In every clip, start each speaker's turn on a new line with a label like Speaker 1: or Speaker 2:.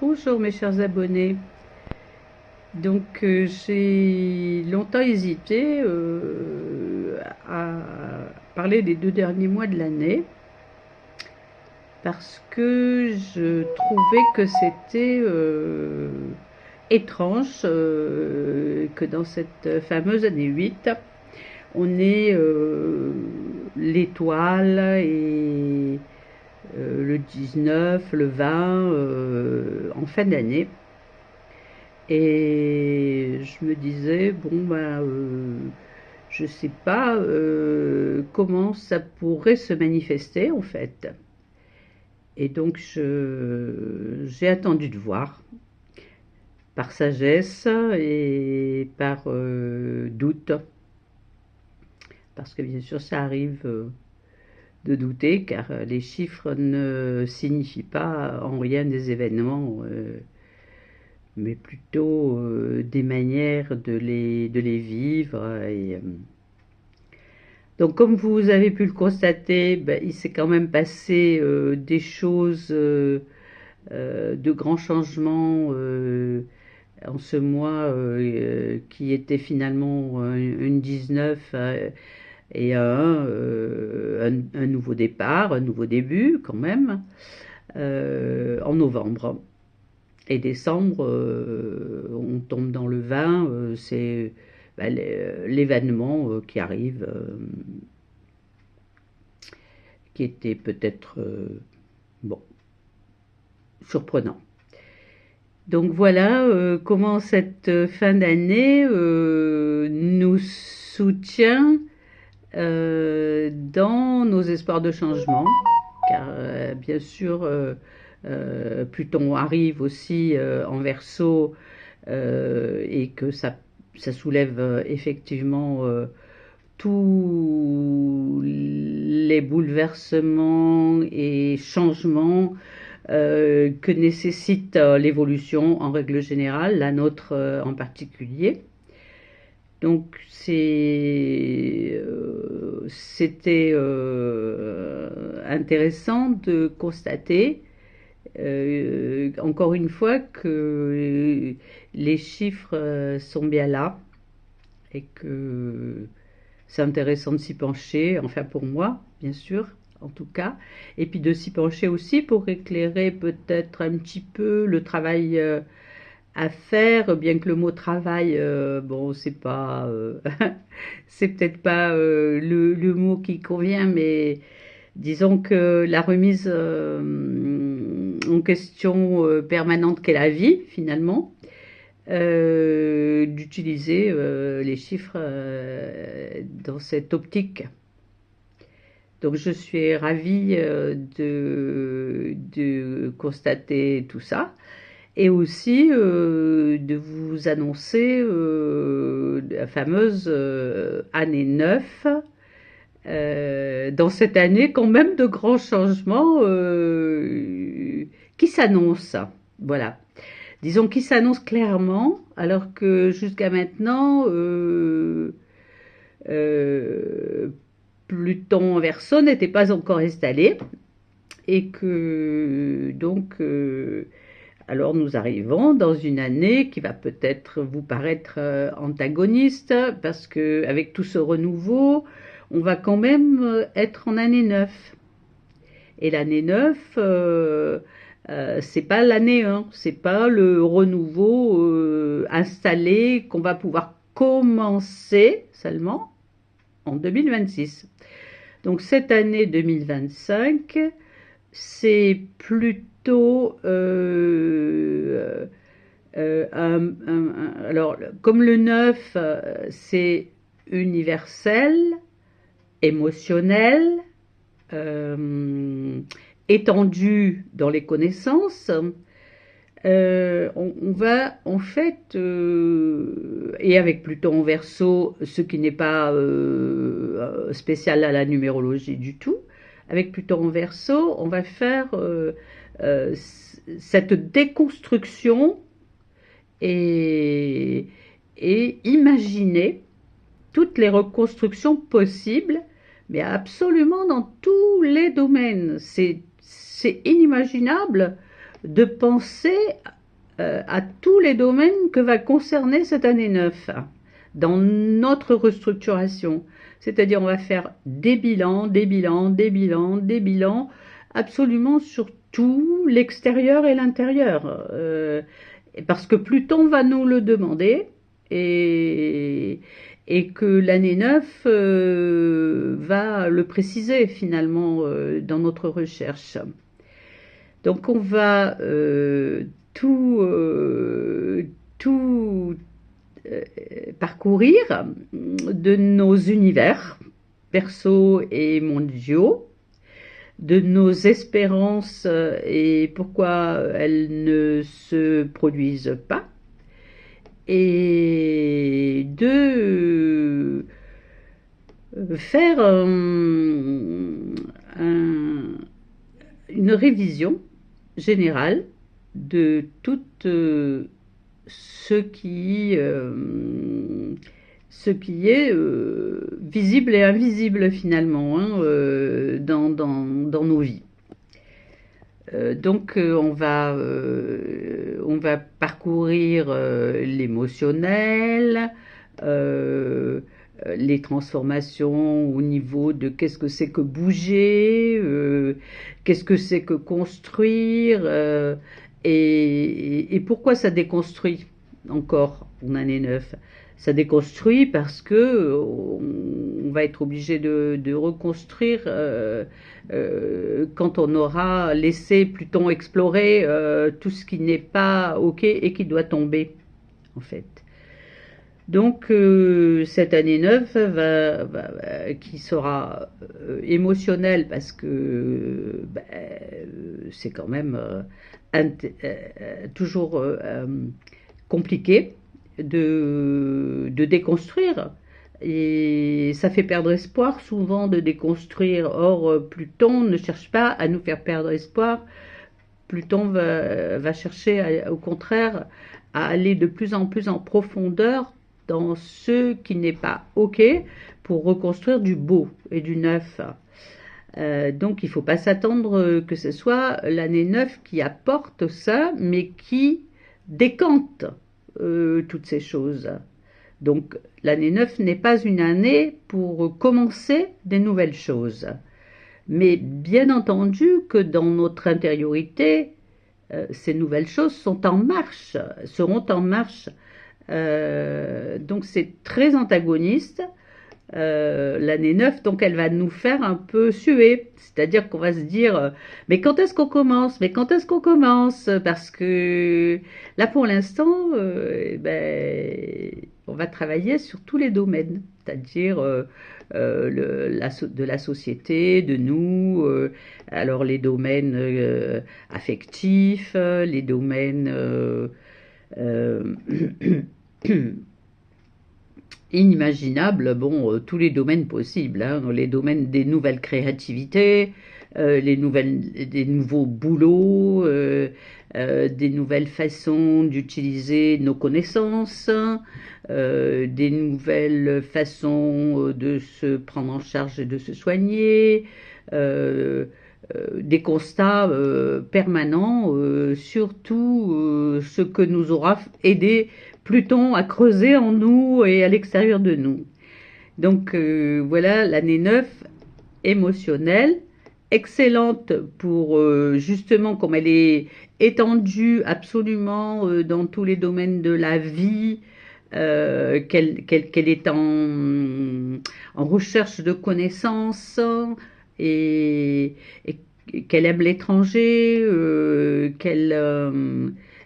Speaker 1: Bonjour mes chers abonnés. J'ai longtemps hésité à parler des 2 derniers mois de l'année parce que je trouvais que c'était étrange que dans cette fameuse année 8, on ait l'étoile et le 19, le 20 en fin d'année. Et je me disais, bon, je sais pas comment ça pourrait se manifester en fait. Et donc j'ai attendu de voir, par sagesse et par doute, parce que bien sûr ça arrive de douter, car les chiffres ne signifient pas en rien des événements. Mais plutôt des manières de les vivre. Donc, comme vous avez pu le constater, il s'est quand même passé des choses de grands changements en ce mois qui était finalement une 19 et un nouveau départ, un nouveau début quand même, en novembre. Et décembre, on tombe dans le 20, c'est l'événement qui arrive, qui était peut-être bon, surprenant. Donc voilà comment cette fin d'année nous soutient dans nos espoirs de changement, car bien sûr Pluton arrive aussi en Verseau et que ça soulève effectivement tous les bouleversements et changements que nécessite l'évolution en règle générale, la nôtre en particulier. Donc c'était intéressant de constater encore une fois que les chiffres sont bien là et que c'est intéressant de s'y pencher, enfin pour moi bien sûr en tout cas, et puis de s'y pencher aussi pour éclairer peut-être un petit peu le travail à faire, bien que le mot travail, bon, c'est pas, c'est peut-être pas le mot qui convient, mais disons que la remise en question permanente qu'est la vie, finalement, d'utiliser les chiffres dans cette optique. Donc je suis ravie de constater tout ça et aussi de vous annoncer la fameuse année 9, dans cette année quand même de grands changements qui s'annoncent. Voilà. Disons qui s'annoncent clairement, alors que jusqu'à maintenant, euh, Pluton en Verseau n'était pas encore installé et que donc alors nous arrivons dans une année qui va peut-être vous paraître antagoniste parce que avec tout ce renouveau, on va quand même être en année 9. Et l'année 9, c'est pas l'année 1, c'est pas le renouveau installé qu'on va pouvoir commencer seulement en 2026. Donc cette année 2025, c'est plutôt alors comme le 9, c'est universel, émotionnel, étendu dans les connaissances. On va en fait, et avec Pluton en Verseau, ce qui n'est pas spécial à la numérologie du tout, avec Pluton en Verseau, on va faire cette déconstruction et, et imaginer toutes les reconstructions possibles, mais absolument dans tous les domaines. C'est inimaginable de penser à tous les domaines que va concerner cette année 9 dans notre restructuration. C'est-à-dire on va faire des bilans, des bilans, des bilans, des bilans, absolument sur tout l'extérieur et l'intérieur. Parce que Pluton va nous le demander et, et que l'année 9 va le préciser finalement dans notre recherche. Donc on va tout parcourir de nos univers perso et mondiaux, de nos espérances et pourquoi elles ne se produisent pas, et de faire une révision générale de tout ce qui est visible et invisible finalement dans nos vies. Donc on va parcourir l'émotionnel, les transformations au niveau de qu'est-ce que c'est que bouger, qu'est-ce que c'est que construire, et pourquoi ça déconstruit encore en année 9. Ça déconstruit parce que on va être obligé de reconstruire quand on aura laissé Pluton explorer tout ce qui n'est pas OK et qui doit tomber, en fait. Donc cette année 9 qui sera émotionnelle parce que c'est quand même toujours compliqué de déconstruire, et ça fait perdre espoir souvent de déconstruire. Or Pluton ne cherche pas à nous faire perdre espoir. Pluton va chercher au contraire à aller de plus en plus en profondeur dans ce qui n'est pas OK pour reconstruire du beau et du neuf. Donc il ne faut pas s'attendre que ce soit l'année 9 qui apporte ça, mais qui décante toutes ces choses. Donc l'année 9 n'est pas une année pour commencer des nouvelles choses. Mais bien entendu que dans notre intériorité, ces nouvelles choses sont en marche, seront en marche. Donc c'est très antagoniste. L'année 9, donc elle va nous faire un peu suer. C'est-à-dire qu'on va se dire, mais quand est-ce qu'on commence? Mais quand est-ce qu'on commence? Parce que là, pour l'instant, on va travailler sur tous les domaines. C'est-à-dire de la société, de nous, alors les domaines affectifs, les domaines inimaginables, tous les domaines possibles, les domaines des nouvelles créativités, des nouveaux boulots, des nouvelles façons d'utiliser nos connaissances, des nouvelles façons de se prendre en charge et de se soigner, des constats permanents sur tout ce que nous aura aidé Pluton à creuser en nous et à l'extérieur de nous. Donc voilà l'année 9 émotionnelle, excellente pour justement, comme elle est étendue absolument dans tous les domaines de la vie, qu'elle est en recherche de connaissances, et qu'elle aime l'étranger,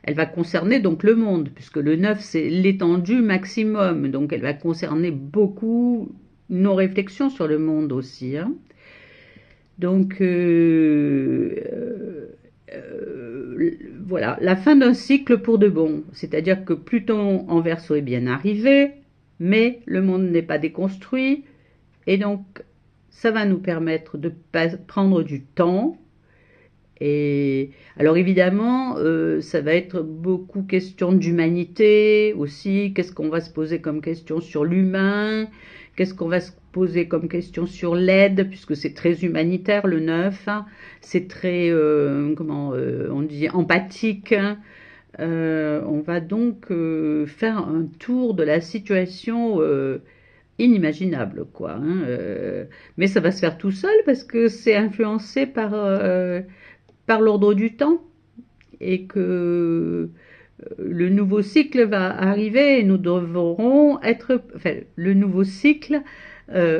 Speaker 1: elle va concerner donc le monde, puisque le 9 c'est l'étendue maximum, donc elle va concerner beaucoup nos réflexions sur le monde aussi. Donc voilà, la fin d'un cycle pour de bon, c'est-à-dire que Pluton en Verseau est bien arrivé, mais le monde n'est pas déconstruit, et donc ça va nous permettre de prendre du temps. Et alors évidemment, ça va être beaucoup question d'humanité aussi. Qu'est-ce qu'on va se poser comme question sur l'humain? Qu'est-ce qu'on va se poser comme question sur l'aide, puisque c'est très humanitaire le 9, hein. C'est très, comment on dit, empathique, hein. On va donc faire un tour de la situation inimaginable, quoi, hein. Mais ça va se faire tout seul parce que c'est influencé par l'ordre du temps et que le nouveau cycle va arriver et nous devrons être, enfin, le nouveau cycle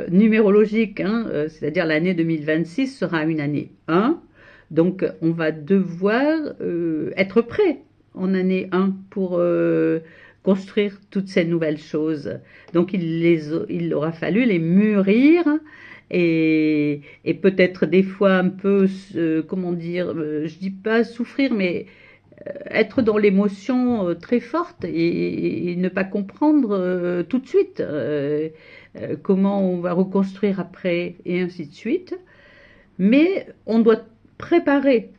Speaker 1: numérologique, hein, c'est-à-dire l'année 2026 sera une année 1, donc on va devoir être prêt en année 1 pour construire toutes ces nouvelles choses. Donc il aura fallu les mûrir et peut-être des fois un peu, comment dire, je dis pas souffrir, mais être dans l'émotion très forte et ne pas comprendre tout de suite comment on va reconstruire après et ainsi de suite. Mais on doit préparer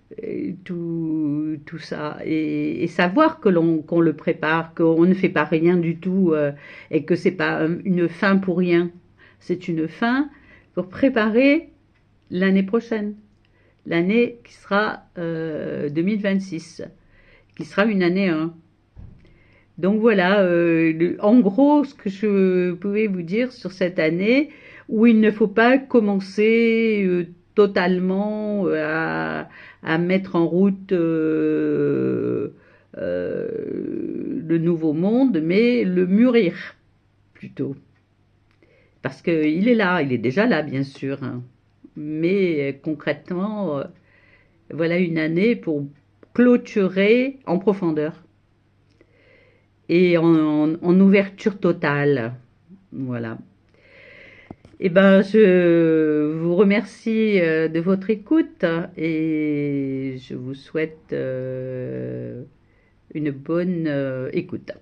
Speaker 1: tout ça et savoir qu'on le prépare, qu'on ne fait pas rien du tout et que c'est pas une fin pour rien. C'est une fin pour préparer l'année prochaine, l'année qui sera 2026, qui sera une année 1. Donc voilà, en gros, ce que je pouvais vous dire sur cette année, où il ne faut pas commencer totalement à mettre en route le nouveau monde, mais le mûrir plutôt. Parce qu'il est là, il est déjà là, bien sûr, hein. Mais concrètement, voilà une année pour clôturer en profondeur et en ouverture totale. Voilà. Eh ben, je vous remercie de votre écoute et je vous souhaite une bonne écoute.